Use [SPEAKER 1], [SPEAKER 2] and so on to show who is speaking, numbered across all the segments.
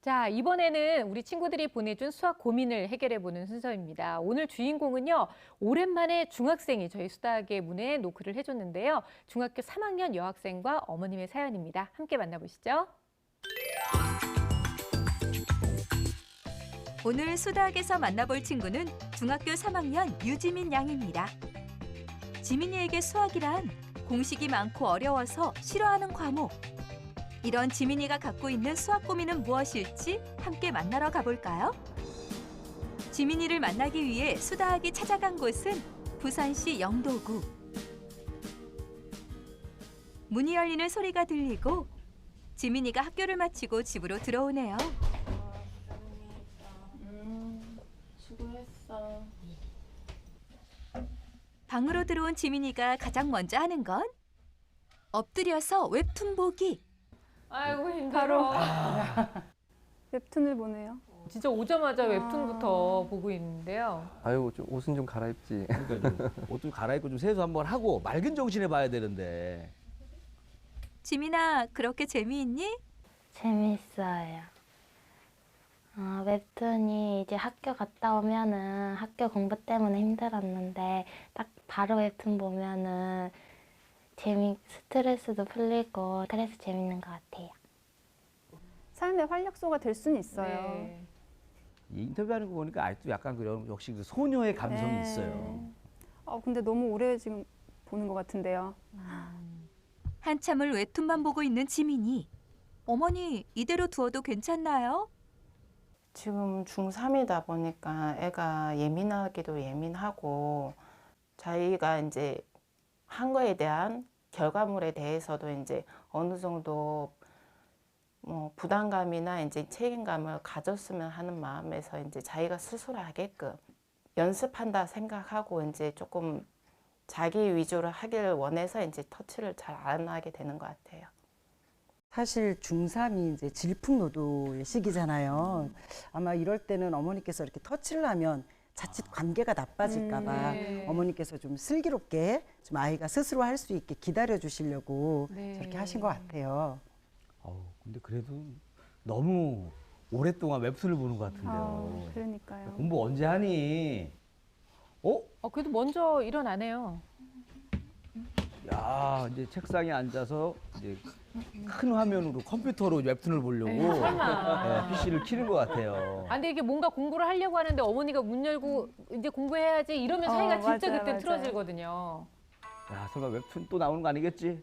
[SPEAKER 1] 자, 이번에는 우리 친구들이 보내준 수학 고민을 해결해보는 순서입니다. 오늘 주인공은요, 오랜만에 중학생이 저희 수다학의 문에 노크를 해줬는데요. 중학교 3학년 여학생과 어머님의 사연입니다. 함께 만나보시죠.
[SPEAKER 2] 오늘 수다학에서 만나볼 친구는 중학교 3학년 유지민 양입니다. 지민이에게 수학이란 공식이 많고 어려워서 싫어하는 과목. 이런 지민이가 갖고 있는 수학 고민은 무엇일지 함께 만나러 가볼까요? 지민이를 만나기 위해 수다학이 찾아간 곳은 부산시 영도구. 문이 열리는 소리가 들리고 지민이가 학교를 마치고 집으로 들어오네요.
[SPEAKER 3] 수고했어.
[SPEAKER 2] 방으로 들어온 지민이가 가장 먼저 하는 건 엎드려서 웹툰 보기.
[SPEAKER 1] 아이고, 힘들어.
[SPEAKER 3] 웹툰을 보네요.
[SPEAKER 1] 진짜 오자마자 웹툰부터 보고 있는데요.
[SPEAKER 4] 아유, 좀 옷은 좀 갈아입지.
[SPEAKER 5] 그러니까 옷 좀 갈아입고 좀 세수 한번 하고 맑은 정신에 봐야 되는데.
[SPEAKER 2] 지민아, 그렇게 재미있니?
[SPEAKER 6] 재밌어요. 웹툰이 이제 학교 갔다 오면은 학교 공부 때문에 힘들었는데 딱 바로 웹툰 보면은 스트레스도 풀리고 그래서 재밌는 것 같아요.
[SPEAKER 3] 삶의 활력소가 될 수는 있어요.
[SPEAKER 1] 네.
[SPEAKER 5] 이 인터뷰하는 거 보니까 아직도 약간 그런 역시 그 소녀의 감성이
[SPEAKER 3] 네.
[SPEAKER 5] 있어요.
[SPEAKER 3] 근데 너무 오래 지금 보는 것 같은데요.
[SPEAKER 2] 한참을 웹툰만 보고 있는 지민이. 어머니, 이대로 두어도 괜찮나요?
[SPEAKER 7] 지금 중3이다 보니까 애가 예민하기도 예민하고 자기가 이제 한 거에 대한 결과물에 대해서도 이제 어느 정도 뭐 부담감이나 이제 책임감을 가졌으면 하는 마음에서 이제 자기가 스스로 하게끔 연습한다 생각하고 이제 조금 자기 위주로 하기를 원해서 이제 터치를 잘 안 하게 되는 것 같아요.
[SPEAKER 8] 사실 중3이 이제 질풍노도의 시기잖아요. 아마 이럴 때는 어머니께서 이렇게 터치를 하면 자칫 관계가 나빠질까 봐
[SPEAKER 1] 네.
[SPEAKER 8] 어머니께서 좀 슬기롭게 좀 아이가 스스로 할 수 있게 기다려 주시려고
[SPEAKER 1] 네.
[SPEAKER 8] 저렇게 하신 것 같아요.
[SPEAKER 5] 근데 그래도 너무 오랫동안 웹툰을 보는 것 같은데요.
[SPEAKER 3] 그러니까요.
[SPEAKER 5] 공부 언제 하니?
[SPEAKER 1] 그래도 먼저 일어나네요.
[SPEAKER 5] 야, 이제 책상에 앉아서 이제 큰 화면으로 컴퓨터로 웹툰을 보려고
[SPEAKER 1] 에이, 설마.
[SPEAKER 5] PC를 켜는 것 같아요.
[SPEAKER 1] 근데 이게 뭔가 공부를 하려고 하는데 어머니가 문 열고 이제 공부해야지 이러면 사이가 진짜
[SPEAKER 3] 맞아요,
[SPEAKER 1] 그때
[SPEAKER 3] 맞아요.
[SPEAKER 1] 틀어지거든요.
[SPEAKER 5] 야, 설마 웹툰 또 나오는 거 아니겠지?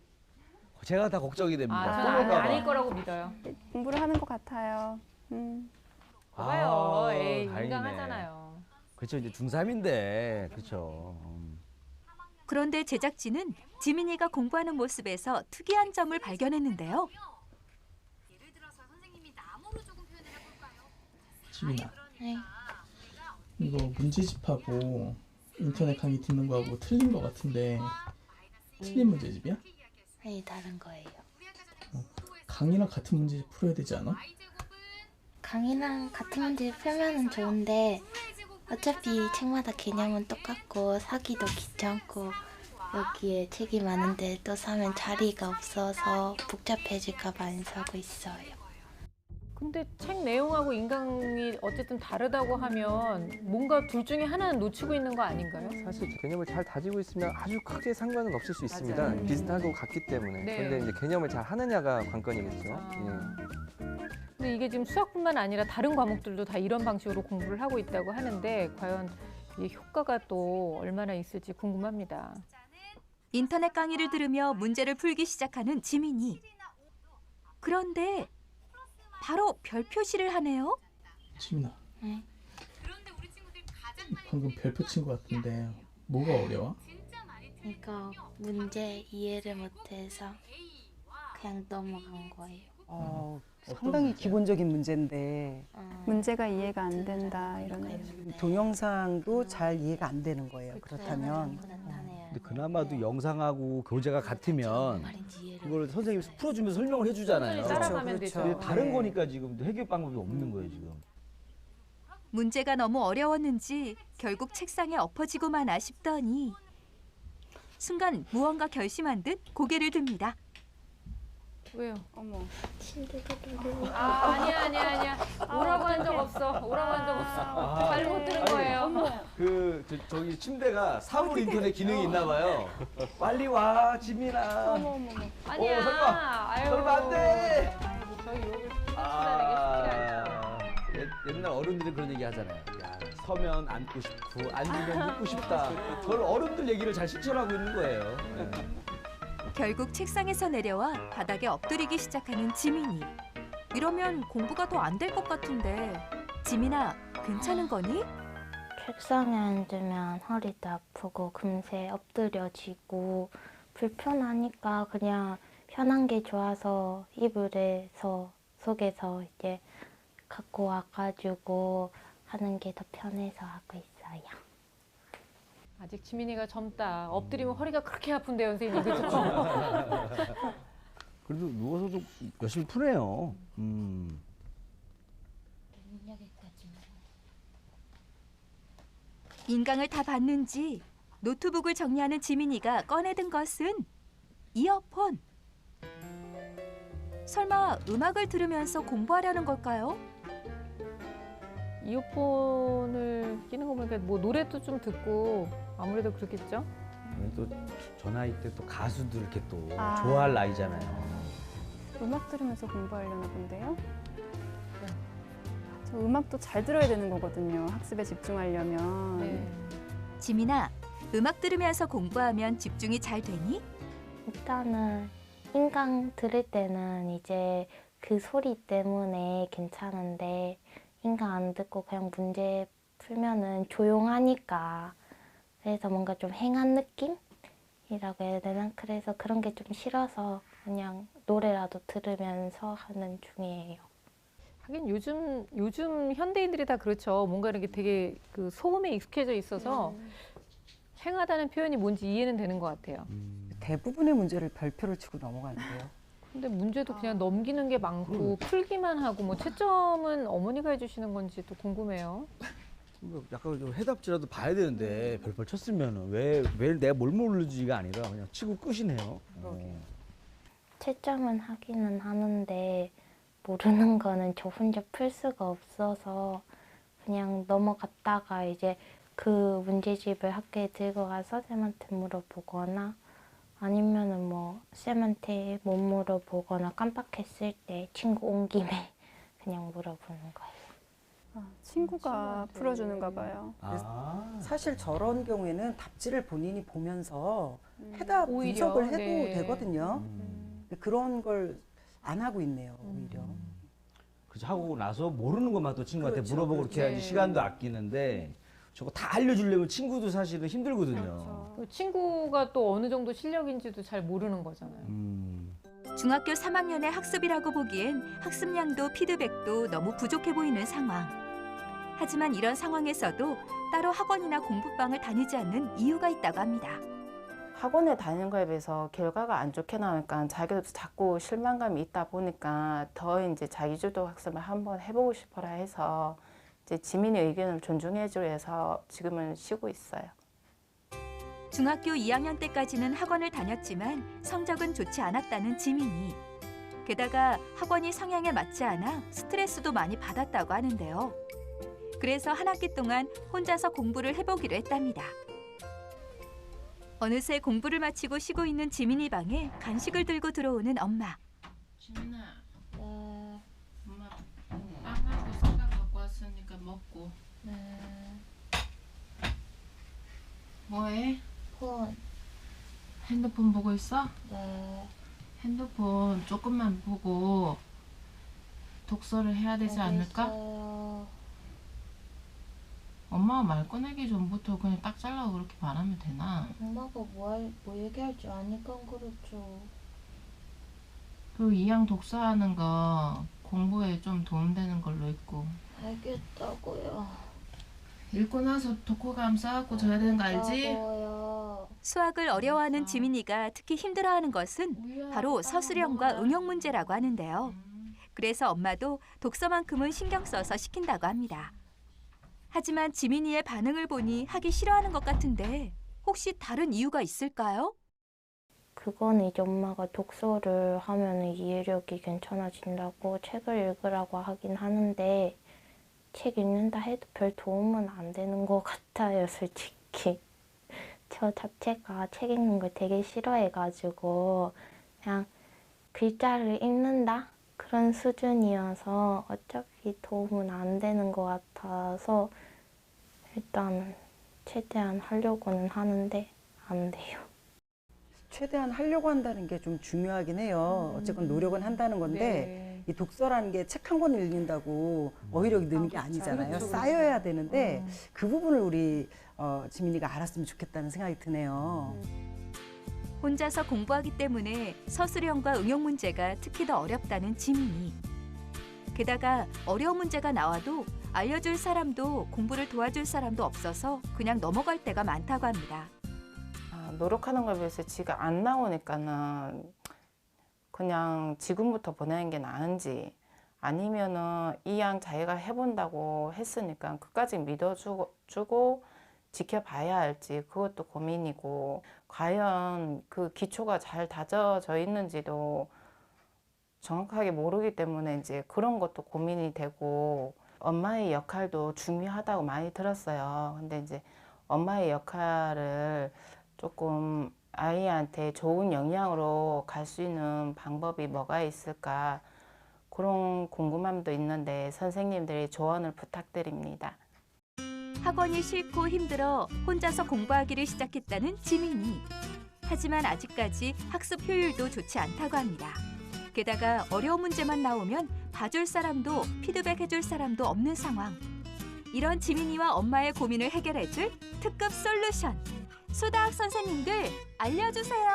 [SPEAKER 5] 제가 다 걱정이 됩니다.
[SPEAKER 1] 저는
[SPEAKER 5] 또
[SPEAKER 1] 아닐
[SPEAKER 5] 올까봐.
[SPEAKER 1] 거라고 믿어요.
[SPEAKER 3] 공부를 하는 것 같아요.
[SPEAKER 1] 봐봐요. 에이,
[SPEAKER 5] 다행이네.
[SPEAKER 1] 인강하잖아요.
[SPEAKER 5] 그렇죠, 이제 중3인데, 그렇죠.
[SPEAKER 2] 그런데 제작진은 지민이가 공부하는 모습에서 특이한 점을 발견했는데요.
[SPEAKER 9] 지민아,
[SPEAKER 6] 네.
[SPEAKER 9] 이거 문제집하고 인터넷 강의 듣는 거하고 틀린 거 같은데 틀린 문제집이야?
[SPEAKER 6] 네, 다른 거예요.
[SPEAKER 9] 강의랑 같은 문제집 풀어야 되지 않아?
[SPEAKER 6] 강의랑 같은 문제 풀면은 좋은데 어차피 책마다 개념은 똑같고 사기도 귀찮고 여기에 책이 많은데 또 사면 자리가 없어서 복잡해질까 봐 안 사고 있어요.
[SPEAKER 1] 근데 책 내용하고 인강이 어쨌든 다르다고 하면 뭔가 둘 중에 하나는 놓치고 있는 거 아닌가요?
[SPEAKER 4] 사실 개념을 잘 다지고 있으면 아주 크게 상관은 없을 수 있습니다.
[SPEAKER 1] 맞아요.
[SPEAKER 4] 비슷하고 같기 때문에.
[SPEAKER 1] 네.
[SPEAKER 4] 그런데 이제 개념을 잘 하느냐가 관건이겠죠.
[SPEAKER 1] 근데 이게 지금 수학뿐만 아니라 다른 과목들도 다 이런 방식으로 공부를 하고 있다고 하는데 과연 이 효과가 또 얼마나 있을지 궁금합니다.
[SPEAKER 2] 인터넷 강의를 들으며 문제를 풀기 시작하는 지민이. 그런데 바로 별 표시를 하네요.
[SPEAKER 9] 지민아,
[SPEAKER 6] 네.
[SPEAKER 9] 방금 별표 친 거 같은데 뭐가 어려워?
[SPEAKER 6] 이거 문제 이해를 못해서 그냥 넘어간 거예요.
[SPEAKER 8] 상당히 기본적인 문제인데
[SPEAKER 3] 문제가 이해가 안 된다 이러네요.
[SPEAKER 8] 동영상도 잘 이해가 안 되는 거예요. 그렇다면
[SPEAKER 5] 근데 그나마도 영상하고 교재가 같으면 그걸 선생님이 풀어주면서 설명을 해주잖아요.
[SPEAKER 1] 따라가면
[SPEAKER 8] 그렇죠.
[SPEAKER 1] 되죠.
[SPEAKER 5] 다른
[SPEAKER 8] 네.
[SPEAKER 5] 거니까 지금 해결 방법이 없는 거예요, 지금.
[SPEAKER 2] 문제가 너무 어려웠는지 결국 책상에 엎어지고만 싶더니 순간 무언가 결심한 듯 고개를 듭니다.
[SPEAKER 1] 왜요?
[SPEAKER 3] 어머.
[SPEAKER 6] 침대가 너무
[SPEAKER 1] 아니야. 오라고 한 적 없어. 오라고 한 적 없어. 잘못 들은 거예요.
[SPEAKER 5] 저기 침대가 사물 인터넷 기능이 있나 봐요. 빨리 와, 지민아.
[SPEAKER 3] 어머.
[SPEAKER 1] 아니야.
[SPEAKER 5] 설마.
[SPEAKER 1] 아유.
[SPEAKER 5] 설마 안 돼.
[SPEAKER 1] 아이고, 저희 욕을 쓰라는 게 쉽지 않죠.
[SPEAKER 5] 옛날 어른들이 그런 얘기 하잖아요. 야, 서면 앉고 싶고 앉으면 눕고 싶다. 그걸 어른들 얘기를 잘 실천하고 있는 거예요. 네.
[SPEAKER 2] 결국 책상에서 내려와 바닥에 엎드리기 시작하는 지민이. 이러면 공부가 더 안 될 것 같은데. 지민아, 괜찮은 거니?
[SPEAKER 6] 책상에 앉으면 허리도 아프고 금세 엎드려지고 불편하니까 그냥 편한 게 좋아서 이불에서 속에서 이제 갖고 와가지고 하는 게 더 편해서 하고 있어요.
[SPEAKER 1] 아직 지민이가 젊다. 엎드리면 허리가 그렇게 아픈데요, 선생님. 그렇죠?
[SPEAKER 5] 그래도 누워서도 열심히 푸네요.
[SPEAKER 2] 인강을 다 봤는지 노트북을 정리하는 지민이가 꺼내든 것은 이어폰. 설마 음악을 들으면서 공부하려는 걸까요?
[SPEAKER 1] 이어폰을 끼는 거 보니까 뭐 노래도 좀 듣고 아무래도 그렇겠죠?
[SPEAKER 5] 또 저 나이 때 또 가수들 이렇게 또
[SPEAKER 3] 아.
[SPEAKER 5] 좋아할 나이잖아요.
[SPEAKER 3] 음악 들으면서 공부하려나 본데요? 저 음악도 잘 들어야 되는 거거든요. 학습에 집중하려면.
[SPEAKER 1] 네.
[SPEAKER 2] 지민아, 음악 들으면서 공부하면 집중이 잘 되니?
[SPEAKER 6] 일단은 인강 들을 때는 이제 그 소리 때문에 괜찮은데 인강 안 듣고 그냥 문제 풀면은 조용하니까 그래서 뭔가 좀 행한 느낌이라고 해야 되나? 그래서 그런 게 좀 싫어서 그냥 노래라도 들으면서 하는 중이에요.
[SPEAKER 1] 하긴 요즘 현대인들이 다 그렇죠. 뭔가 이렇게 되게 그 소음에 익숙해져 있어서 행하다는 표현이 뭔지 이해는 되는 것 같아요.
[SPEAKER 8] 대부분의 문제를 별표를 치고 넘어가는데요.
[SPEAKER 1] 근데 문제도 그냥 넘기는 게 많고 풀기만 하고 뭐 채점은 어머니가 해주시는 건지 또 궁금해요.
[SPEAKER 5] 약간 좀 해답지라도 봐야 되는데 별걸 쳤으면은 왜 내가 뭘 모르지가 아니라 그냥 치고 끝이네요.
[SPEAKER 6] 채점은 하기는 하는데 모르는 거는 저 혼자 풀 수가 없어서 그냥 넘어갔다가 이제 그 문제집을 학교에 들고 가서 쌤한테 물어보거나 아니면은 뭐 쌤한테 못 물어보거나 깜빡했을 때 친구 온 김에 그냥 물어보는 거예요.
[SPEAKER 3] 친구가 풀어주는가 봐요.
[SPEAKER 8] 사실 저런 경우에는 답지를 본인이 보면서 해답
[SPEAKER 1] 오히려,
[SPEAKER 8] 분석을 해도
[SPEAKER 1] 네.
[SPEAKER 8] 되거든요. 근데 그런 걸 안 하고 있네요, 오히려.
[SPEAKER 5] 그래서 하고 나서 모르는 것만 또 친구한테
[SPEAKER 8] 그렇죠,
[SPEAKER 5] 물어보고 그렇게
[SPEAKER 1] 그렇죠.
[SPEAKER 5] 해야지 시간도 아끼는데 저거 다 알려주려면 친구도 사실은 힘들거든요.
[SPEAKER 3] 그렇죠.
[SPEAKER 1] 그 친구가 또 어느 정도 실력인지도 잘 모르는 거잖아요.
[SPEAKER 2] 중학교 3학년의 학습이라고 보기엔 학습량도 피드백도 너무 부족해 보이는 상황. 하지만 이런 상황에서도 따로 학원이나 공부방을 다니지 않는 이유가 있다고 합니다.
[SPEAKER 7] 학원에 다니는 거에 비해서 결과가 안 좋게 나오니까 자기도 자꾸 실망감이 있다 보니까 더 이제 자기주도 학습을 한번 해보고 싶어라 해서 이제 지민의 의견을 존중해주려 해서 지금은 쉬고 있어요.
[SPEAKER 2] 중학교 2학년 때까지는 학원을 다녔지만 성적은 좋지 않았다는 지민이. 게다가 학원이 성향에 맞지 않아 스트레스도 많이 받았다고 하는데요. 그래서 한 학기 동안 혼자서 공부를 해보기로 했답니다. 어느새 공부를 마치고 쉬고 있는 지민이 방에 간식을 들고 들어오는 엄마.
[SPEAKER 10] 지민아,
[SPEAKER 6] 네,
[SPEAKER 10] 엄마 빵하고 쌀밥 갖고 왔으니까 먹고.
[SPEAKER 6] 네,
[SPEAKER 10] 뭐해?
[SPEAKER 6] 폰,
[SPEAKER 10] 핸드폰 보고 있어?
[SPEAKER 6] 네,
[SPEAKER 10] 핸드폰 조금만 보고 독서를 해야 되지 않을까?
[SPEAKER 6] 알겠어요.
[SPEAKER 10] 엄마가 말 꺼내기 전부터 그냥 딱 잘라고 그렇게 말하면 되나?
[SPEAKER 6] 엄마가 뭐 얘기할 줄 아니까 그렇죠.
[SPEAKER 10] 그리고 이왕 독서하는 거 공부에 좀 도움되는 걸로 읽고.
[SPEAKER 6] 알겠다고요.
[SPEAKER 10] 읽고 나서 독후감 써갖고 줘야 되는 거 알지?
[SPEAKER 6] 알겠다고요.
[SPEAKER 2] 수학을 어려워하는 지민이가 특히 힘들어하는 것은 바로 서술형과 응용 문제라고 하는데요. 그래서 엄마도 독서만큼은 신경 써서 시킨다고 합니다. 하지만 지민이의 반응을 보니 하기 싫어하는 것 같은데 혹시 다른 이유가 있을까요?
[SPEAKER 6] 그거는 이제 엄마가 독서를 하면 이해력이 괜찮아진다고 책을 읽으라고 하긴 하는데 책 읽는다 해도 별 도움은 안 되는 것 같아요, 솔직히. 저 자체가 책 읽는 걸 되게 싫어해가지고 그냥 글자를 읽는다? 그런 수준이어서 어차피 도움은 안 되는 것 같아서 일단 최대한 하려고는 하는데 안 돼요.
[SPEAKER 8] 최대한 하려고 한다는 게 좀 중요하긴 해요. 어쨌건 노력은 한다는 건데 이 독서라는 게 책 한 권 읽는다고 어휘력이 느는 게 아니잖아요.
[SPEAKER 1] 그렇죠.
[SPEAKER 8] 쌓여야 되는데 그 부분을 우리 지민이가 알았으면 좋겠다는 생각이 드네요.
[SPEAKER 2] 혼자서 공부하기 때문에 서술형과 응용 문제가 특히 더 어렵다는 지민이. 게다가 어려운 문제가 나와도 알려줄 사람도 공부를 도와줄 사람도 없어서 그냥 넘어갈 때가 많다고 합니다.
[SPEAKER 7] 노력하는 거에 비해서 지가 안 나오니까는 그냥 지금부터 보내는 게 나은지 아니면은 이왕 자기가 해본다고 했으니까 끝까지 믿어주고 지켜봐야 할지 그것도 고민이고 과연 그 기초가 잘 다져져 있는지도 정확하게 모르기 때문에 이제 그런 것도 고민이 되고 엄마의 역할도 중요하다고 많이 들었어요. 근데 이제 엄마의 역할을 조금 아이한테 좋은 영향으로 갈 수 있는 방법이 뭐가 있을까 그런 궁금함도 있는데 선생님들의 조언을 부탁드립니다.
[SPEAKER 2] 학원이 싫고 힘들어 혼자서 공부하기를 시작했다는 지민이. 하지만 아직까지 학습 효율도 좋지 않다고 합니다. 게다가 어려운 문제만 나오면 봐줄 사람도 피드백해줄 사람도 없는 상황. 이런 지민이와 엄마의 고민을 해결해줄 특급 솔루션. 수다학 선생님들 알려주세요.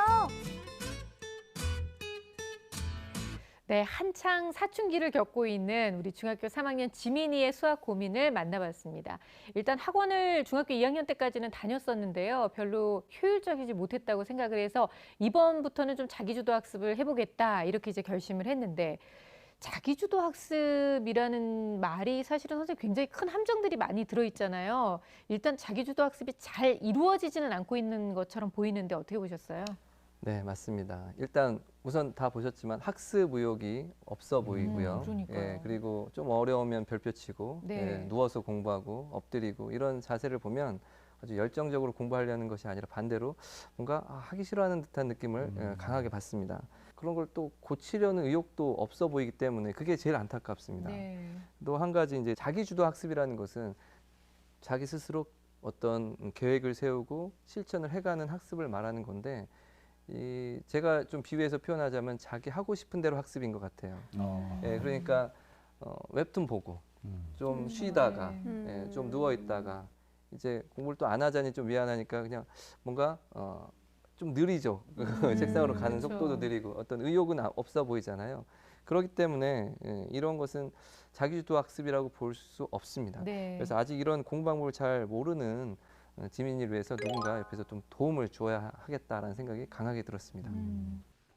[SPEAKER 1] 네, 한창 사춘기를 겪고 있는 우리 중학교 3학년 지민이의 수학 고민을 만나봤습니다. 일단 학원을 중학교 2학년 때까지는 다녔었는데요. 별로 효율적이지 못했다고 생각을 해서 이번부터는 좀 자기주도 학습을 해보겠다 이렇게 이제 결심을 했는데 자기주도 학습이라는 말이 사실은 선생님 굉장히 큰 함정들이 많이 들어있잖아요. 일단 자기주도 학습이 잘 이루어지지는 않고 있는 것처럼 보이는데 어떻게 보셨어요?
[SPEAKER 4] 네, 맞습니다. 일단 우선 다 보셨지만 학습 의욕이 없어 보이고요.
[SPEAKER 1] 그러니까요.
[SPEAKER 4] 예, 그리고 좀 어려우면 별표 치고
[SPEAKER 1] 네.
[SPEAKER 4] 예, 누워서 공부하고 엎드리고 이런 자세를 보면 아주 열정적으로 공부하려는 것이 아니라 반대로 뭔가 하기 싫어하는 듯한 느낌을 강하게 받습니다. 그런 걸 또 고치려는 의욕도 없어 보이기 때문에 그게 제일 안타깝습니다.
[SPEAKER 1] 네.
[SPEAKER 4] 또 한 가지 이제 자기주도 학습이라는 것은 자기 스스로 어떤 계획을 세우고 실천을 해가는 학습을 말하는 건데 제가 좀 비유해서 표현하자면 자기 하고 싶은 대로 학습인 것 같아요. 예, 그러니까 웹툰 보고 좀 쉬다가 예, 좀 누워 있다가 이제 공부를 또 안 하자니 좀 미안하니까 그냥 뭔가 좀 느리죠. 책상으로 가는
[SPEAKER 1] 그렇죠.
[SPEAKER 4] 속도도 느리고 어떤 의욕은 없어 보이잖아요. 그렇기 때문에 이런 것은 자기주도 학습이라고 볼 수 없습니다.
[SPEAKER 1] 네.
[SPEAKER 4] 그래서 아직 이런 공부 방법을 잘 모르는 지민이를 위해서 누군가 옆에서 좀 도움을 줘야 하겠다라는 생각이 강하게 들었습니다.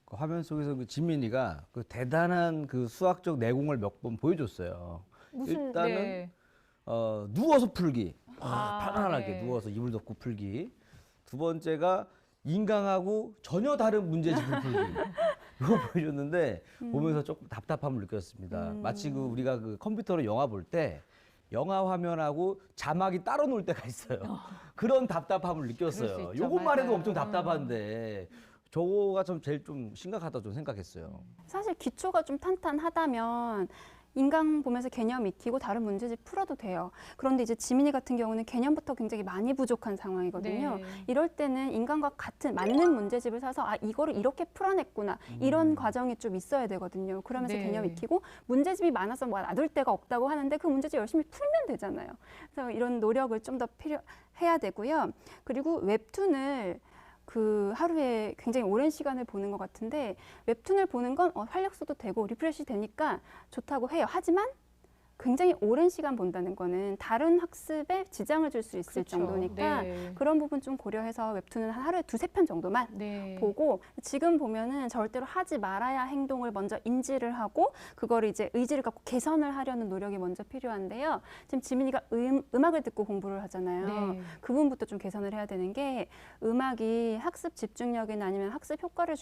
[SPEAKER 5] 그 화면 속에서 그 지민이가 그 대단한 그 수학적 내공을 몇 번 보여줬어요.
[SPEAKER 1] 무슨
[SPEAKER 5] 일단은
[SPEAKER 1] 네.
[SPEAKER 5] 누워서 풀기, 편안하게
[SPEAKER 1] 네.
[SPEAKER 5] 누워서 이불 덮고 풀기. 두 번째가 인강하고 전혀 다른 문제집을 풀기. 이거 보여줬는데 보면서 조금 답답함을 느꼈습니다. 마치 그 우리가 그 컴퓨터로 영화 볼 때 영화 화면하고 자막이 따로 놀 때가 있어요. 그런 답답함을
[SPEAKER 1] 그럴 수
[SPEAKER 5] 느꼈어요.
[SPEAKER 1] 있죠.
[SPEAKER 5] 요것만 해도
[SPEAKER 1] 맞아요.
[SPEAKER 5] 엄청 답답한데 저거가 좀 제일 좀 심각하다 좀 생각했어요.
[SPEAKER 3] 사실 기초가 좀 탄탄하다면 인강 보면서 개념 익히고 다른 문제집 풀어도 돼요. 그런데 이제 지민이 같은 경우는 개념부터 굉장히 많이 부족한 상황이거든요.
[SPEAKER 1] 네.
[SPEAKER 3] 이럴 때는 인강과 같은 맞는 문제집을 사서 이거를 이렇게 풀어냈구나 이런 과정이 좀 있어야 되거든요. 그러면서
[SPEAKER 1] 네.
[SPEAKER 3] 개념 익히고 문제집이 많아서 뭐 놔둘 데가 없다고 하는데 그 문제집 열심히 풀면 되잖아요. 그래서 이런 노력을 좀 더 필요해야 되고요. 그리고 웹툰을 그 하루에 굉장히 오랜 시간을 보는 것 같은데 웹툰을 보는 건 활력소도 되고 리프레시 되니까 좋다고 해요. 하지만 굉장히 오랜 시간 본다는 거는 다른 학습에 지장을 줄 수 있을
[SPEAKER 1] 그렇죠.
[SPEAKER 3] 정도니까
[SPEAKER 1] 네.
[SPEAKER 3] 그런 부분 좀 고려해서 웹툰은 한 하루에 2-3편 정도만
[SPEAKER 1] 네.
[SPEAKER 3] 보고, 지금 보면은 절대로 하지 말아야 행동을 먼저 인지를 하고 그거를 이제 의지를 갖고 개선을 하려는 노력이 먼저 필요한데요. 지금 지민이가 음악을 듣고 공부를 하잖아요.
[SPEAKER 1] 네.
[SPEAKER 3] 그 부분부터 좀 개선을 해야 되는 게, 음악이 학습 집중력이나 아니면 학습 효과를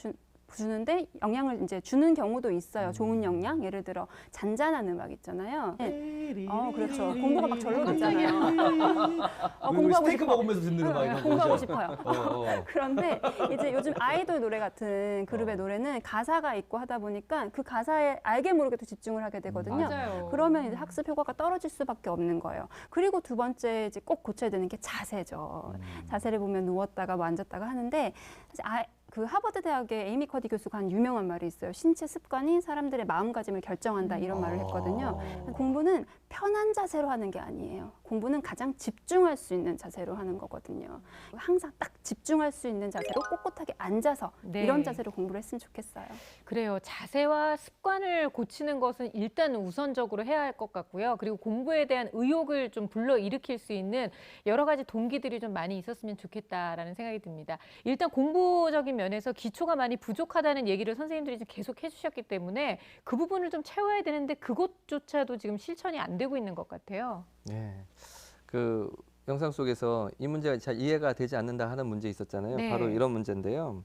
[SPEAKER 3] 주는데 영향을 이제 주는 경우도 있어요. 좋은 영향. 예를 들어 잔잔한 음악 있잖아요. 그렇죠. 공부가 막 절로 되잖아요. 공부하고
[SPEAKER 5] 스테이크
[SPEAKER 3] 싶어.
[SPEAKER 5] 먹으면서 듣는 음악 이런
[SPEAKER 3] 공부하고
[SPEAKER 5] 거죠?
[SPEAKER 3] 싶어요.
[SPEAKER 5] 어.
[SPEAKER 3] 그런데 이제 요즘 아이돌 노래 같은 그룹의 노래는 가사가 있고 하다 보니까 그 가사에 알게 모르게 또 집중을 하게 되거든요.
[SPEAKER 1] 맞아요.
[SPEAKER 3] 그러면 이제 학습 효과가 떨어질 수밖에 없는 거예요. 그리고 두 번째 이제 꼭 고쳐야 되는 게 자세죠. 자세를 보면 누웠다가 뭐 앉았다가 하는데, 그 하버드 대학의 에이미 커디 교수가 한 유명한 말이 있어요. 신체 습관이 사람들의 마음가짐을 결정한다, 이런 말을 했거든요. 공부는 편한 자세로 하는 게 아니에요. 공부는 가장 집중할 수 있는 자세로 하는 거거든요. 항상 딱 집중할 수 있는 자세로 꼿꼿하게 앉아서
[SPEAKER 1] 네.
[SPEAKER 3] 이런 자세로 공부를 했으면 좋겠어요.
[SPEAKER 1] 그래요. 자세와 습관을 고치는 것은 일단 우선적으로 해야 할 것 같고요. 그리고 공부에 대한 의욕을 좀 불러일으킬 수 있는 여러 가지 동기들이 좀 많이 있었으면 좋겠다라는 생각이 듭니다. 일단 공부적인 면에서 기초가 많이 부족하다는 얘기를 선생님들이 좀 계속 해주셨기 때문에 그 부분을 좀 채워야 되는데 그것조차도 지금 실천이 안 되고 있는 것 같아요.
[SPEAKER 4] 네. 그 영상 속에서 이 문제가 잘 이해가 되지 않는다 하는 문제 있었잖아요.
[SPEAKER 1] 네.
[SPEAKER 4] 바로 이런 문제인데요.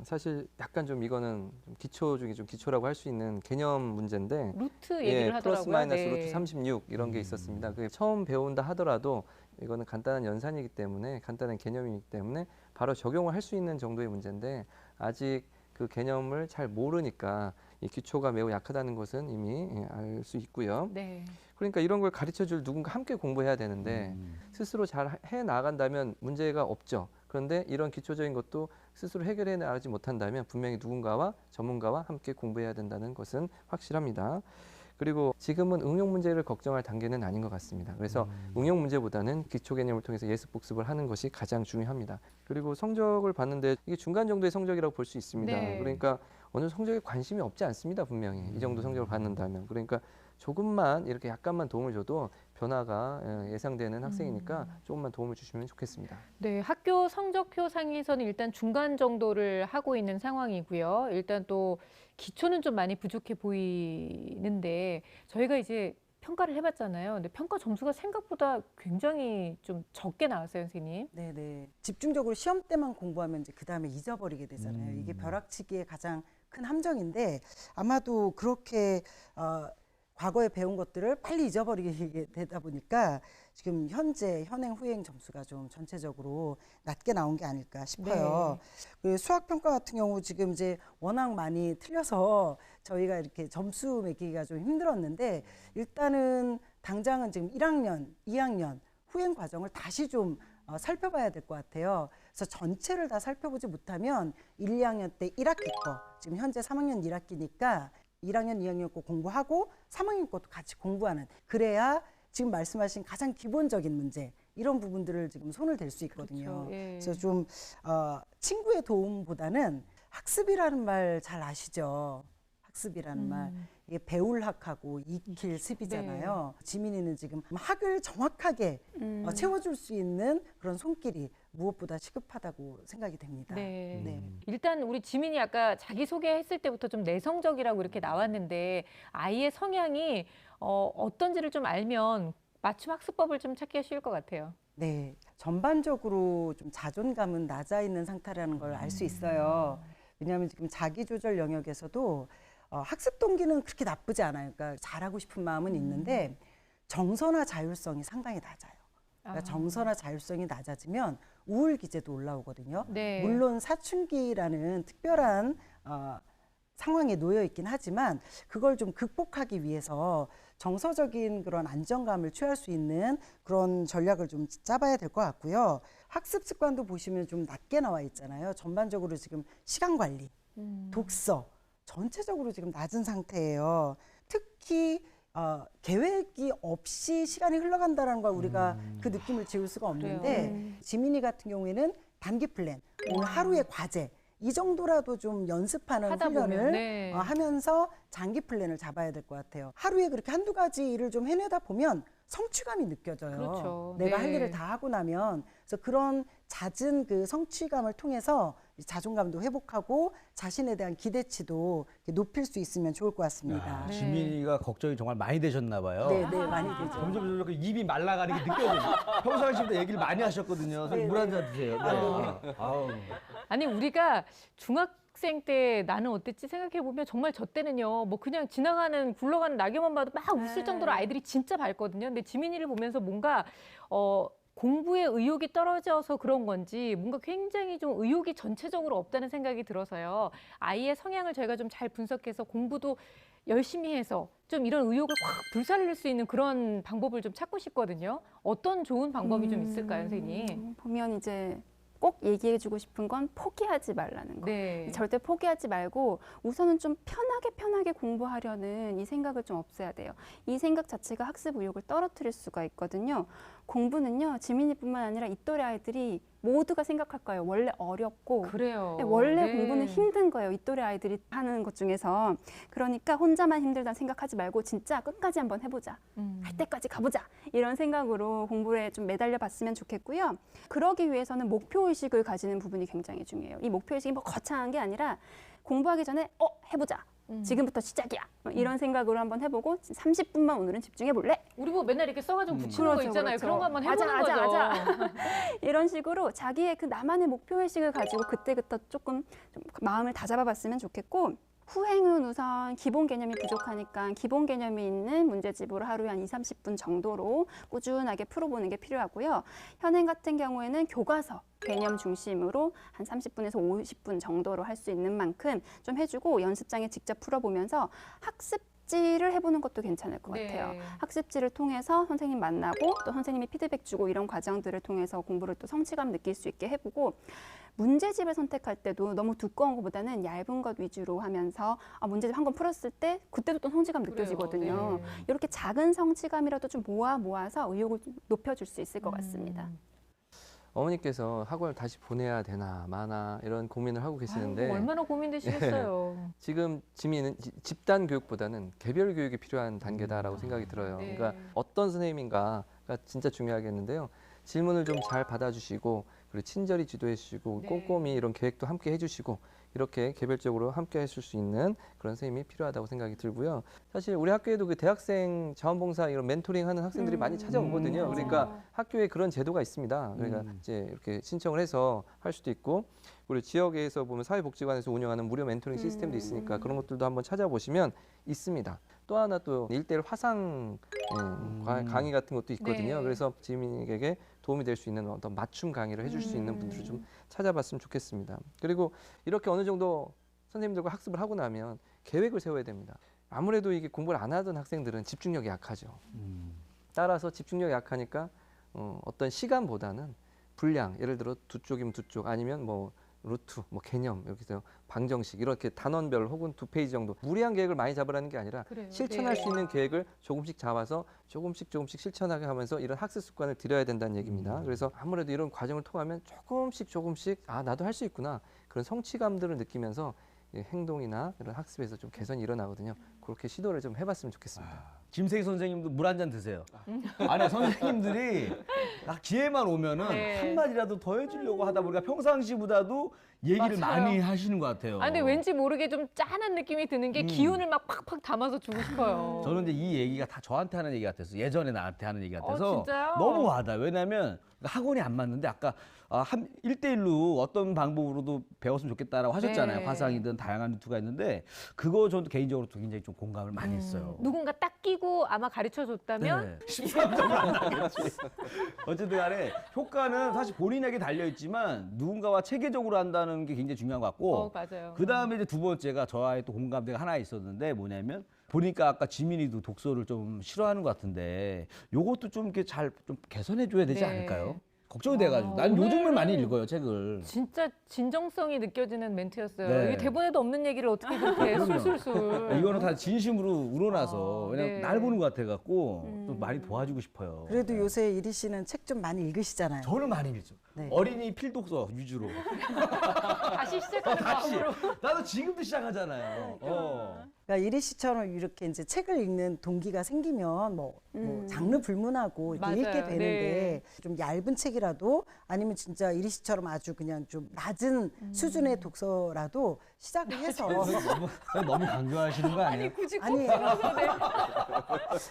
[SPEAKER 4] 사실 약간 좀 이거는 좀 기초 중에 좀 기초라고 할 수 있는 개념 문제인데,
[SPEAKER 1] 루트 얘기를 하더라고요.
[SPEAKER 4] 플러스 마이너스
[SPEAKER 1] 네.
[SPEAKER 4] 루트 36 이런 게 있었습니다. 그게 처음 배운다 하더라도 이거는 간단한 연산이기 때문에, 간단한 개념이기 때문에 바로 적용을 할 수 있는 정도의 문제인데, 아직 그 개념을 잘 모르니까 이 기초가 매우 약하다는 것은 이미 알 수 있고요.
[SPEAKER 1] 네.
[SPEAKER 4] 그러니까 이런 걸 가르쳐줄 누군가 함께 공부해야 되는데 스스로 잘 해 나간다면 문제가 없죠. 그런데 이런 기초적인 것도 스스로 해결해 나가지 못한다면 분명히 누군가와 전문가와 함께 공부해야 된다는 것은 확실합니다. 그리고 지금은 응용 문제를 걱정할 단계는 아닌 것 같습니다. 그래서 응용 문제보다는 기초 개념을 통해서 예습 복습을 하는 것이 가장 중요합니다. 그리고 성적을 봤는데 이게 중간 정도의 성적이라고 볼 수 있습니다.
[SPEAKER 1] 네.
[SPEAKER 4] 그러니까 어느 성적에 관심이 없지 않습니다. 분명히 이 정도 성적을 받는다면. 그러니까 조금만 이렇게 약간만 도움을 줘도 변화가 예상되는 학생이니까 조금만 도움을 주시면 좋겠습니다.
[SPEAKER 1] 네, 학교 성적표 상에서는 일단 중간 정도를 하고 있는 상황이고요. 일단 또 기초는 좀 많이 부족해 보이는데 저희가 이제 평가를 해봤잖아요. 근데 평가 점수가 생각보다 굉장히 좀 적게 나왔어요, 선생님.
[SPEAKER 8] 네네. 집중적으로 시험 때만 공부하면 이제 그 다음에 잊어버리게 되잖아요. 이게 벼락치기의 가장 큰 함정인데, 아마도 그렇게 과거에 배운 것들을 빨리 잊어버리게 되다 보니까 지금 현재 현행 후행 점수가 좀 전체적으로 낮게 나온 게 아닐까 싶어요. 그 수학 평가 같은 경우 지금 이제 워낙 많이 틀려서 저희가 이렇게 점수 매기기가 좀 힘들었는데, 일단은 당장은 지금 1학년, 2학년 후행 과정을 다시 좀 살펴봐야 될 것 같아요. 그래서 전체를 다 살펴보지 못하면 1, 2학년 때 1학기 거, 지금 현재 3학년 1학기니까 1학년, 2학년 거 공부하고 3학년 것도 같이 공부하는, 그래야 지금 말씀하신 가장 기본적인 문제, 이런 부분들을 지금 손을 댈 수 있거든요.
[SPEAKER 1] 그렇죠. 예.
[SPEAKER 8] 그래서 좀 친구의 도움보다는 학습이라는 말 잘 아시죠? 학습이라는 말. 이게 배울 학하고 익힐 습이잖아요. 지민이는 지금 학을 정확하게 채워줄 수 있는 그런 손길이 무엇보다 시급하다고 생각이 됩니다.
[SPEAKER 1] 네. 일단 우리 지민이 아까 자기소개했을 때부터 좀 내성적이라고 이렇게 나왔는데 아이의 성향이 어떤지를 좀 알면 맞춤 학습법을 좀 찾기가 쉬울 것 같아요.
[SPEAKER 8] 네, 전반적으로 좀 자존감은 낮아 있는 상태라는 걸 알 수 있어요. 왜냐하면 지금 자기조절 영역에서도 학습 동기는 그렇게 나쁘지 않아요. 그러니까 잘하고 싶은 마음은 있는데 정서나 자율성이 상당히 낮아요. 그러니까 정서나 자율성이 낮아지면 우울 기제도 올라오거든요.
[SPEAKER 1] 네.
[SPEAKER 8] 물론 사춘기라는 특별한 상황에 놓여 있긴 하지만 그걸 좀 극복하기 위해서 정서적인 그런 안정감을 취할 수 있는 그런 전략을 좀 짜봐야 될 것 같고요. 학습 습관도 보시면 좀 낮게 나와 있잖아요. 전반적으로 지금 시간 관리, 독서 전체적으로 지금 낮은 상태예요. 특히 계획이 없이 시간이 흘러간다는 걸 우리가 그 느낌을 지울 수가 없는데, 지민이 같은 경우에는 단기 플랜, 오늘 하루의 과제 이 정도라도 좀 연습하는
[SPEAKER 1] 하다 보면,
[SPEAKER 8] 훈련을
[SPEAKER 1] 네.
[SPEAKER 8] 하면서 장기 플랜을 잡아야 될 것 같아요. 하루에 그렇게 한두 가지 일을 좀 해내다 보면 성취감이 느껴져요.
[SPEAKER 1] 그렇죠.
[SPEAKER 8] 내가
[SPEAKER 1] 네.
[SPEAKER 8] 할 일을 다 하고 나면. 그래서 그런 잦은 그 성취감을 통해서 자존감도 회복하고 자신에 대한 기대치도 높일 수 있으면 좋을 것 같습니다.
[SPEAKER 5] 야,
[SPEAKER 1] 네.
[SPEAKER 5] 지민이가 걱정이 정말 많이 되셨나 봐요.
[SPEAKER 8] 네, 네, 많이 되죠.
[SPEAKER 5] 점점 입이 말라가는 게 느껴져요. 평상시부터 얘기를 많이 하셨거든요.
[SPEAKER 8] 네,
[SPEAKER 5] 물 한 잔 드세요. 네. 아우.
[SPEAKER 1] 아니 우리가 중학생 때 나는 어땠지 생각해 보면 정말 저 때는요 뭐 그냥 지나가는 굴러가는 낙엽만 봐도 막 웃을 정도로 아이들이 진짜 밝거든요. 근데 지민이를 보면서 뭔가 공부에 의욕이 떨어져서 그런 건지 뭔가 굉장히 좀 의욕이 전체적으로 없다는 생각이 들어서요. 아이의 성향을 저희가 좀 잘 분석해서 공부도 열심히 해서 좀 이런 의욕을 확 불살릴 수 있는 그런 방법을 좀 찾고 싶거든요. 어떤 좋은 방법이 좀 있을까요, 선생님?
[SPEAKER 3] 보면 이제 꼭 얘기해주고 싶은 건 포기하지 말라는 거.
[SPEAKER 1] 네.
[SPEAKER 3] 절대 포기하지 말고 우선은 좀 편하게 공부하려는 이 생각을 좀 없애야 돼요. 이 생각 자체가 학습 의욕을 떨어뜨릴 수가 있거든요. 공부는요, 지민이뿐만 아니라 이 또래 아이들이 모두가 생각할 거예요. 원래 어렵고
[SPEAKER 1] 그래요.
[SPEAKER 3] 원래
[SPEAKER 1] 네.
[SPEAKER 3] 공부는 힘든 거예요. 이 또래 아이들이 하는 것 중에서. 그러니까 혼자만 힘들다 생각하지 말고 진짜 끝까지 한번 해보자. 할 때까지 가보자. 이런 생각으로 공부에 좀 매달려 봤으면 좋겠고요. 그러기 위해서는 목표의식을 가지는 부분이 굉장히 중요해요. 이 목표의식이 뭐 거창한 게 아니라 공부하기 전에 해보자. 지금부터 시작이야. 이런 생각으로 한번 해보고 30분만 오늘은 집중해 볼래?
[SPEAKER 1] 우리 뭐 맨날 이렇게 써가지고 붙이는 거
[SPEAKER 3] 그렇죠,
[SPEAKER 1] 있잖아요.
[SPEAKER 3] 그렇죠.
[SPEAKER 1] 그런 거 한번 해보는
[SPEAKER 3] 아자.
[SPEAKER 1] 거죠.
[SPEAKER 3] 이런 식으로 자기의 그 나만의 목표의식을 가지고 그때그때 조금 좀 마음을 다잡아봤으면 좋겠고, 후행은 우선 기본 개념이 부족하니까 기본 개념이 있는 문제집으로 하루에 한 20-30분 정도로 꾸준하게 풀어보는 게 필요하고요. 현행 같은 경우에는 교과서 개념 중심으로 한 30분에서 50분 정도로 할 수 있는 만큼 좀 해주고 연습장에 직접 풀어보면서 학습지를 해보는 것도 괜찮을 것 같아요.
[SPEAKER 1] 네.
[SPEAKER 3] 학습지를 통해서 선생님 만나고 또 선생님이 피드백 주고 이런 과정들을 통해서 공부를 또 성취감 느낄 수 있게 해보고, 문제집을 선택할 때도 너무 두꺼운 것보다는 얇은 것 위주로 하면서 문제집 한 권 풀었을 때 그때도 또 성취감 느껴지거든요.
[SPEAKER 1] 네.
[SPEAKER 3] 이렇게 작은 성취감이라도 좀 모아서 의욕을 좀 높여줄 수 있을 것 같습니다.
[SPEAKER 4] 어머니께서 학원을 다시 보내야 되나 마나 이런 고민을 하고 계시는데
[SPEAKER 1] 아이고, 얼마나 고민되시겠어요.
[SPEAKER 4] 지금 지민은 집단 교육보다는 개별 교육이 필요한 단계다라고 생각이 들어요.
[SPEAKER 1] 네.
[SPEAKER 4] 그러니까 어떤 선생님인가가 진짜 중요하겠는데요. 질문을 좀 잘 받아주시고 그리고 친절히 지도해 주시고
[SPEAKER 1] 네.
[SPEAKER 4] 꼼꼼히 이런 계획도 함께 해주시고 이렇게 개별적으로 함께 하실 수 있는 그런 선생님이 필요하다고 생각이 들고요. 사실 우리 학교에도 그 대학생 자원봉사 이런 멘토링 하는 학생들이 많이 찾아오거든요. 그러니까 학교에 그런 제도가 있습니다. 그러니까 이제 이렇게 신청을 해서 할 수도 있고, 그리고 지역에서 보면 사회복지관에서 운영하는 무료 멘토링 시스템도 있으니까 그런 것들도 한번 찾아보시면 있습니다. 또 하나 또 1:1 화상 강의 같은 것도 있거든요.
[SPEAKER 1] 네.
[SPEAKER 4] 그래서 지민에게 도움이 될 수 있는 어떤 맞춤 강의를 해줄 수 있는 분들을 좀 찾아봤으면 좋겠습니다. 그리고 이렇게 어느 정도 선생님들과 학습을 하고 나면 계획을 세워야 됩니다. 아무래도 이게 공부를 안 하던 학생들은 집중력이 약하죠. 따라서 집중력이 약하니까 어떤 시간보다는 분량, 예를 들어 두 쪽이면 두 쪽, 아니면 뭐 루트, 뭐 개념, 여기서 방정식 이렇게 단원별 혹은 2페이지 정도 무리한 계획을 많이 잡으라는 게 아니라
[SPEAKER 1] 그래요.
[SPEAKER 4] 실천할
[SPEAKER 1] 네.
[SPEAKER 4] 수 있는 계획을 조금씩 잡아서 조금씩 실천하게 하면서 이런 학습 습관을 들여야 된다는 얘기입니다. 그래서 아무래도 이런 과정을 통하면 조금씩 나도 할 수 있구나 그런 성취감들을 느끼면서 행동이나 이런 학습에서 좀 개선이 일어나거든요. 그렇게 시도를 좀 해봤으면 좋겠습니다.
[SPEAKER 5] 김세희 선생님도 물 한 잔 드세요. 아니 선생님들이 기회만 오면은
[SPEAKER 1] 네.
[SPEAKER 5] 한마디라도 더 해주려고 하다 보니까 평상시보다도 얘기를
[SPEAKER 1] 맞아요.
[SPEAKER 5] 많이 하시는 것 같아요.
[SPEAKER 1] 근데 왠지 모르게 좀 짠한 느낌이 드는 게 기운을 막 팍팍 담아서 주고 싶어요.
[SPEAKER 5] 저는 이제 이 얘기가 다 저한테 하는 얘기 같아서, 예전에 나한테 하는 얘기 같아서
[SPEAKER 1] 진짜요?
[SPEAKER 5] 너무 와닿아요. 왜냐하면 학원이 안 맞는데 아까 한 1:1로 어떤 방법으로도 배웠으면 좋겠다라고 하셨잖아요.
[SPEAKER 1] 네.
[SPEAKER 5] 화상이든 다양한 루트가 있는데 그거 저도 개인적으로 굉장히 좀 공감을 많이 했어요.
[SPEAKER 1] 누군가 딱 끼고 아마 가르쳐 줬다면
[SPEAKER 5] 네. 13점은 안 나겠지. 어쨌든 간에 효과는 사실 본인에게 달려있지만 누군가와 체계적으로 한다는 게 굉장히 중요한 것 같고,
[SPEAKER 1] 맞아요.
[SPEAKER 5] 그 다음에 이제 두 번째가 저와의 또 공감대가 하나 있었는데 뭐냐면, 보니까 아까 지민이도 독서를 좀 싫어하는 것 같은데 요것도 좀 이렇게 잘 좀 개선해 줘야 되지
[SPEAKER 1] 네.
[SPEAKER 5] 않을까요? 걱정이 돼가지고. 난
[SPEAKER 1] 오늘은
[SPEAKER 5] 요즘은 많이 읽어요, 책을.
[SPEAKER 1] 진짜 진정성이 느껴지는 멘트였어요.
[SPEAKER 5] 네.
[SPEAKER 1] 이게 대본에도 없는 얘기를 어떻게 그렇게
[SPEAKER 5] 그럼요.
[SPEAKER 1] 술술술.
[SPEAKER 5] 이거는 다 진심으로 우러나서 왜냐면
[SPEAKER 1] 네.
[SPEAKER 5] 날 보는 것 같아갖고 좀 많이 도와주고 싶어요.
[SPEAKER 8] 그래도 요새 이리 씨는 책 좀 많이 읽으시잖아요.
[SPEAKER 5] 저는 많이 읽죠.
[SPEAKER 8] 네.
[SPEAKER 5] 어린이 필독서 위주로.
[SPEAKER 1] 다시 시작하는
[SPEAKER 5] 다시.
[SPEAKER 1] 마음으로.
[SPEAKER 5] 나도 지금도 시작하잖아요.
[SPEAKER 8] 그러니까 이리 씨처럼 이렇게 이제 책을 읽는 동기가 생기면 뭐 장르 불문하고 이렇게
[SPEAKER 1] 맞아요.
[SPEAKER 8] 읽게 되는데 좀 얇은 책이라도 아니면 진짜 이리 씨처럼 아주 그냥 좀 낮은 수준의 독서라도 시작을 해서
[SPEAKER 5] 너무 강조하시는 거 아니에요?
[SPEAKER 1] 굳이 꼭
[SPEAKER 8] 아니,
[SPEAKER 1] 들어서 네.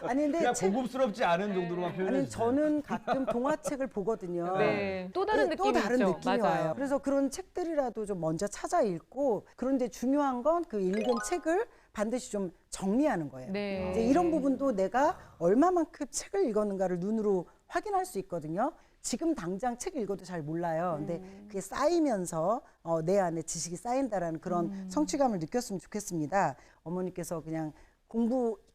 [SPEAKER 8] 아니 근데
[SPEAKER 5] 그냥 고급스럽지 않은 정도로만 표현해
[SPEAKER 8] 아니
[SPEAKER 5] 주세요.
[SPEAKER 8] 저는 가끔 동화책을 보거든요.
[SPEAKER 1] 네. 또 다른
[SPEAKER 8] 네,
[SPEAKER 1] 느낌이
[SPEAKER 8] 또 다른
[SPEAKER 1] 있죠.
[SPEAKER 8] 느낌이
[SPEAKER 1] 맞아요.
[SPEAKER 8] 와요. 그래서 그런 책들이라도 좀 먼저 찾아 읽고 그런데 중요한 건 그 읽은 책을 반드시 좀 정리하는 거예요.
[SPEAKER 1] 네.
[SPEAKER 8] 이제 이런 부분도 내가 얼마만큼 책을 읽었는가를 눈으로 확인할 수 있거든요. 지금 당장 책 읽어도 잘 몰라요. 근데 그게 쌓이면서 내 안에 지식이 쌓인다라는 그런 성취감을 느꼈으면 좋겠습니다. 어머니께서 그냥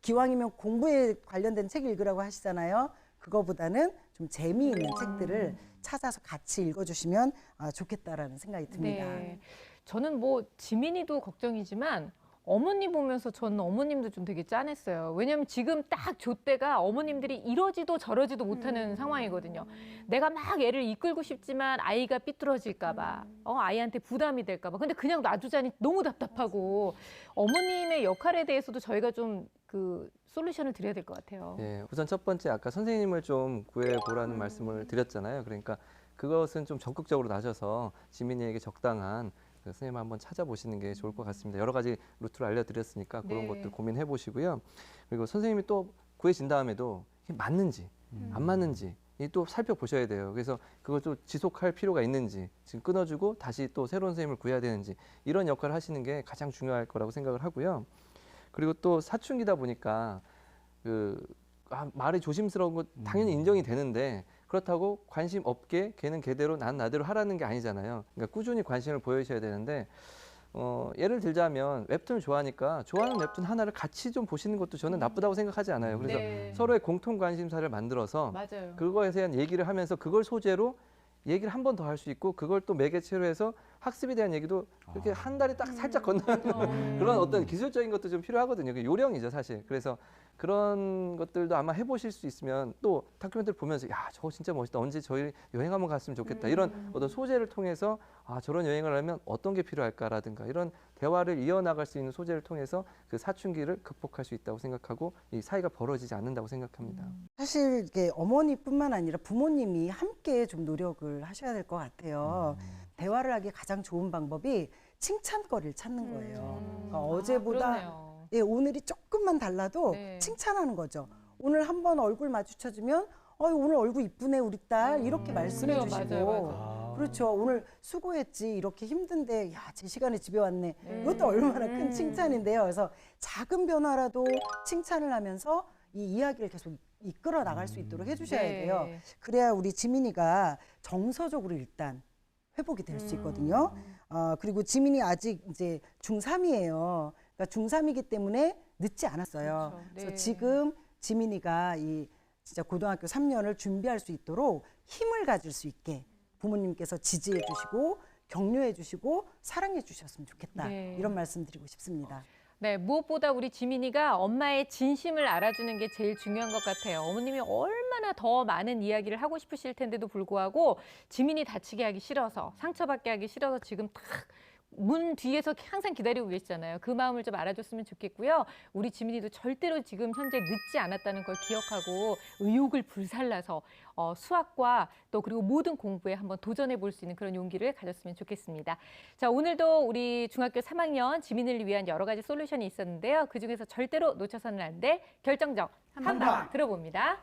[SPEAKER 8] 기왕이면 공부에 관련된 책 읽으라고 하시잖아요. 그거보다는 좀 재미있는 책들을 찾아서 같이 읽어주시면 좋겠다라는 생각이 듭니다.
[SPEAKER 1] 네. 저는 뭐 지민이도 걱정이지만 어머니 보면서 저는 어머님도 좀 되게 짠했어요. 왜냐면 지금 딱 좆대가 어머님들이 이러지도 저러지도 못하는 상황이거든요. 내가 막 애를 이끌고 싶지만 아이가 삐뚤어질까 봐, 아이한테 부담이 될까 봐. 근데 그냥 놔두자니 너무 답답하고 어머님의 역할에 대해서도 저희가 좀 그 솔루션을 드려야 될 것 같아요.
[SPEAKER 4] 예, 우선 첫 번째 아까 선생님을 좀 구해보라는 말씀을 드렸잖아요. 그러니까 그것은 좀 적극적으로 나서서 지민이에게 적당한 그 선생님 한번 찾아보시는 게 좋을 것 같습니다. 여러 가지 루트를 알려드렸으니까 그런
[SPEAKER 1] 네.
[SPEAKER 4] 것들 고민해 보시고요. 그리고 선생님이 또 구해진 다음에도 이게 맞는지 안 맞는지 또 살펴보셔야 돼요. 그래서 그걸 또 지속할 필요가 있는지 지금 끊어주고 다시 또 새로운 선생님을 구해야 되는지 이런 역할을 하시는 게 가장 중요할 거라고 생각을 하고요. 그리고 또 사춘기다 보니까 말이 조심스러운 거 당연히 인정이 되는데 그렇다고 관심 없게 걔는 걔대로 난 나대로 하라는 게 아니잖아요. 그러니까 꾸준히 관심을 보여주셔야 되는데 예를 들자면 웹툰을 좋아하니까 좋아하는 웹툰 하나를 같이 좀 보시는 것도 저는 나쁘다고 생각하지 않아요. 그래서
[SPEAKER 1] 네.
[SPEAKER 4] 서로의 공통 관심사를 만들어서
[SPEAKER 1] 맞아요.
[SPEAKER 4] 그거에 대한 얘기를 하면서 그걸 소재로 얘기를 한 번 더 할 수 있고 그걸 또 매개체로 해서 학습에 대한 얘기도 이렇게 한 달에 딱 살짝 건너는 그런 어떤 기술적인 것도 좀 필요하거든요. 그 요령이죠, 사실. 그래서 그런 것들도 아마 해보실 수 있으면 또 다큐멘터리 보면서 야, 저거 진짜 멋있다. 언제 저희 여행 한번 갔으면 좋겠다. 이런 어떤 소재를 통해서 저런 여행을 하면 어떤 게 필요할까라든가 이런 대화를 이어나갈 수 있는 소재를 통해서 그 사춘기를 극복할 수 있다고 생각하고 이 사이가 벌어지지 않는다고 생각합니다.
[SPEAKER 8] 사실 이게 어머니뿐만 아니라 부모님이 함께 좀 노력을 하셔야 될 것 같아요. 대화를 하기 가장 좋은 방법이 칭찬거리를 찾는 거예요. 그러니까 어제보다
[SPEAKER 1] 그러네요.
[SPEAKER 8] 예, 오늘이 조금만 달라도
[SPEAKER 1] 네.
[SPEAKER 8] 칭찬하는 거죠. 오늘 한번 얼굴 마주쳐주면 오늘 얼굴 이쁘네 우리 딸 이렇게 말씀해
[SPEAKER 1] 그래요,
[SPEAKER 8] 주시고
[SPEAKER 1] 맞아요.
[SPEAKER 8] 그렇죠. 오늘 수고했지 이렇게 힘든데 야, 제 시간에 집에 왔네. 이것도 얼마나 큰 칭찬인데요. 그래서 작은 변화라도 칭찬을 하면서 이 이야기를 계속 이끌어 나갈 수 있도록 해주셔야
[SPEAKER 1] 네.
[SPEAKER 8] 돼요. 그래야 우리 지민이가 정서적으로 일단 회복이 될 수 있거든요. 그리고 지민이 아직 이제 중3이에요. 그러니까 중3이기 때문에 늦지 않았어요.
[SPEAKER 1] 그렇죠.
[SPEAKER 8] 그래서
[SPEAKER 1] 네.
[SPEAKER 8] 지금 지민이가 이 진짜 고등학교 3년을 준비할 수 있도록 힘을 가질 수 있게 부모님께서 지지해 주시고 격려해 주시고 사랑해 주셨으면 좋겠다.
[SPEAKER 1] 네.
[SPEAKER 8] 이런 말씀 드리고 싶습니다.
[SPEAKER 1] 네, 무엇보다 우리 지민이가 엄마의 진심을 알아주는 게 제일 중요한 것 같아요. 어머님이 얼마나 더 많은 이야기를 하고 싶으실 텐데도 불구하고 지민이 다치게 하기 싫어서 상처받게 하기 싫어서 지금 딱 문 뒤에서 항상 기다리고 계시잖아요. 그 마음을 좀 알아줬으면 좋겠고요. 우리 지민이도 절대로 지금 현재 늦지 않았다는 걸 기억하고 의욕을 불살라서 수학과 또 그리고 모든 공부에 한번 도전해 볼 수 있는 그런 용기를 가졌으면 좋겠습니다. 자, 오늘도 우리 중학교 3학년 지민이를 위한 여러 가지 솔루션이 있었는데요. 그중에서 절대로 놓쳐서는 안 될 결정적 한방 들어봅니다.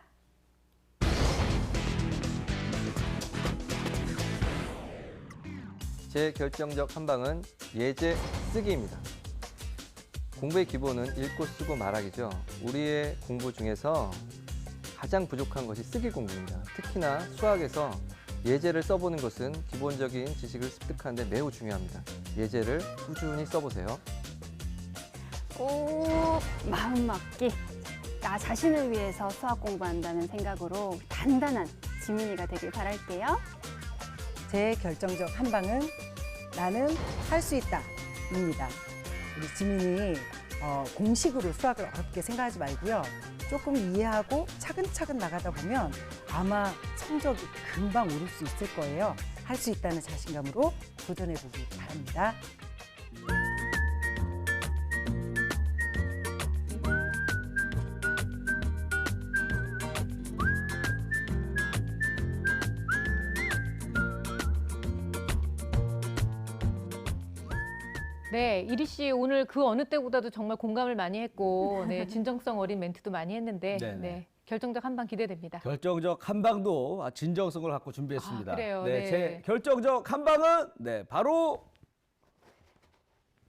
[SPEAKER 4] 제 결정적 한방은 예제 쓰기입니다. 공부의 기본은 읽고 쓰고 말하기죠. 우리의 공부 중에서 가장 부족한 것이 쓰기 공부입니다. 특히나 수학에서 예제를 써보는 것은 기본적인 지식을 습득하는 데 매우 중요합니다. 예제를 꾸준히 써보세요.
[SPEAKER 3] 꼭 마음 먹기. 나 자신을 위해서 수학 공부한다는 생각으로 단단한 지민이가 되길 바랄게요.
[SPEAKER 8] 제 결정적 한방은 나는 할 수 있다입니다. 우리 지민이 공식으로 수학을 어렵게 생각하지 말고요. 조금 이해하고 차근차근 나가다 보면 아마 성적이 금방 오를 수 있을 거예요. 할 수 있다는 자신감으로 도전해 보기 바랍니다.
[SPEAKER 1] 네, 이리 씨 오늘 그 어느 때보다도 정말 공감을 많이 했고, 네, 진정성 어린 멘트도 많이 했는데,
[SPEAKER 5] 네네.
[SPEAKER 1] 네, 결정적 한 방 기대됩니다.
[SPEAKER 5] 결정적 한 방도 진정성을 갖고 준비했습니다.
[SPEAKER 1] 아, 그래요?
[SPEAKER 5] 네,
[SPEAKER 1] 네.
[SPEAKER 5] 제 결정적 한 방은 네, 바로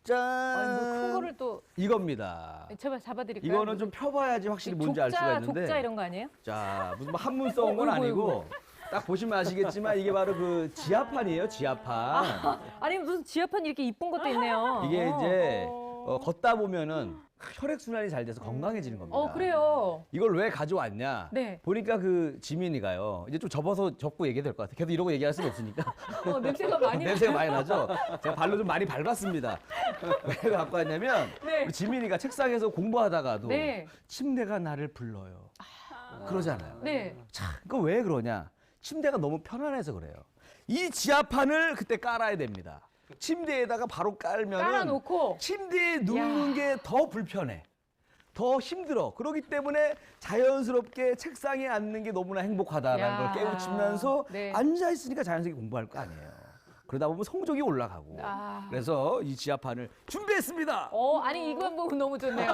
[SPEAKER 5] 짠!
[SPEAKER 1] 뭐 큰 거를 또
[SPEAKER 5] 이겁니다.
[SPEAKER 1] 제발 잡아드릴까요?
[SPEAKER 5] 이거는 좀 펴봐야지 확실히 뭔지 알 수가 있는데.
[SPEAKER 1] 족자 이런 거 아니에요?
[SPEAKER 5] 자, 무슨 뭐 한문 써온 건 아니고 딱 보시면 아시겠지만 이게 바로 그 지하판이에요, 지하판.
[SPEAKER 1] 아니 무슨 지하판 이렇게 이쁜 것도 있네요.
[SPEAKER 5] 이게 이제 걷다 보면은 혈액순환이 잘 돼서 건강해지는 겁니다.
[SPEAKER 1] 그래요.
[SPEAKER 5] 이걸 왜 가져왔냐?
[SPEAKER 1] 네.
[SPEAKER 5] 보니까 그 지민이가요. 이제 좀 접고 얘기해도 될 것 같아요. 계속 이러고 얘기할 수는 없으니까.
[SPEAKER 1] 냄새가 많이
[SPEAKER 5] 냄새가 많이 나죠? 제가 발로 좀 많이 밟았습니다. 왜 갖고 왔냐면
[SPEAKER 1] 네.
[SPEAKER 5] 우리 지민이가 책상에서 공부하다가도
[SPEAKER 1] 네.
[SPEAKER 5] 침대가 나를 불러요. 그러잖아요.
[SPEAKER 1] 네.
[SPEAKER 5] 참, 그거 왜 그러냐? 침대가 너무 편안해서 그래요. 이 지하판을 그때 깔아야 됩니다. 침대에다가 바로 깔면은
[SPEAKER 1] 깔아놓고
[SPEAKER 5] 침대에 누우는 게 더 불편해. 더 힘들어. 그렇기 때문에 자연스럽게 책상에 앉는 게 너무나 행복하다라는
[SPEAKER 1] 야.
[SPEAKER 5] 걸 깨우치면서
[SPEAKER 1] 네.
[SPEAKER 5] 앉아 있으니까 자연스럽게 공부할 거 아니에요. 그러다 보면 성적이 올라가고. 그래서 이 지하판을 준비했습니다.
[SPEAKER 1] 아니 이건 뭐 너무 좋네요.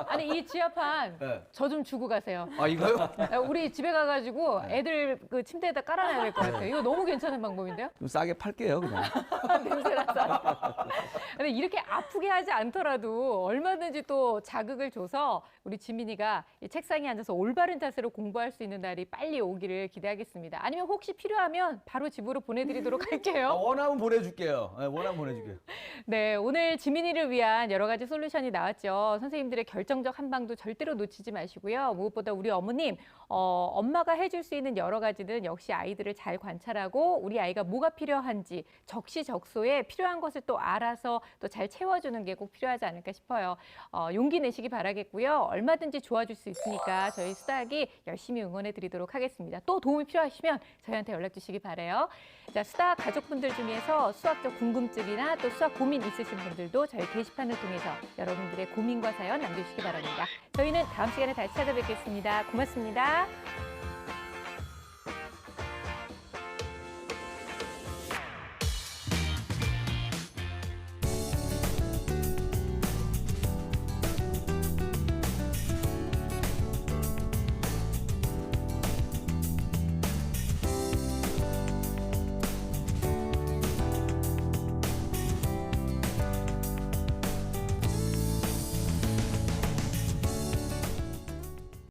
[SPEAKER 1] 아니 이 지하판
[SPEAKER 5] 네.
[SPEAKER 1] 저 좀 주고 가세요.
[SPEAKER 5] 아, 이거요?
[SPEAKER 1] 우리 집에 가가지고 애들 그 침대에다 깔아놔야 될 것 같아요. 이거 너무 괜찮은 방법인데요?
[SPEAKER 5] 좀 싸게 팔게요, 그냥.
[SPEAKER 1] 냄새나서. 근데 이렇게 아프게 하지 않더라도 얼마든지 또 자극을 줘서 우리 지민이가 이 책상에 앉아서 올바른 자세로 공부할 수 있는 날이 빨리 오기를 기대하겠습니다. 아니면 혹시 필요하면 바로 집으로 보내드리도록 할게요.
[SPEAKER 5] 원하면 보내줄게요. 네, 원하면 보내줄게요.
[SPEAKER 1] 네, 오늘 지민이를 위한 여러 가지 솔루션이 나왔죠. 선생님들의 결정적 한 방도 절대로 놓치지 마시고요. 무엇보다 우리 어머님, 엄마가 해줄 수 있는 여러 가지는 역시 아이들을 잘 관찰하고 우리 아이가 뭐가 필요한지 적시적소에 필요한 것을 또 알아서 또 잘 채워주는 게 꼭 필요하지 않을까 싶어요. 용기 내시기 바라겠고요. 얼마든지 도와줄 수 있으니까 저희 수닥이 열심히 응원해 드리도록 하겠습니다. 또 도움이 필요하시면 저희한테 연락 주시기 바라요. 자, 수닥 가족분들 중에서 수학적 궁금증이나 또 수학 고민 있으신 분들도 저희 게시판을 통해서 여러분들의 고민과 사연 남겨주시기 바랍니다. 저희는 다음 시간에 다시 찾아뵙겠습니다. 고맙습니다.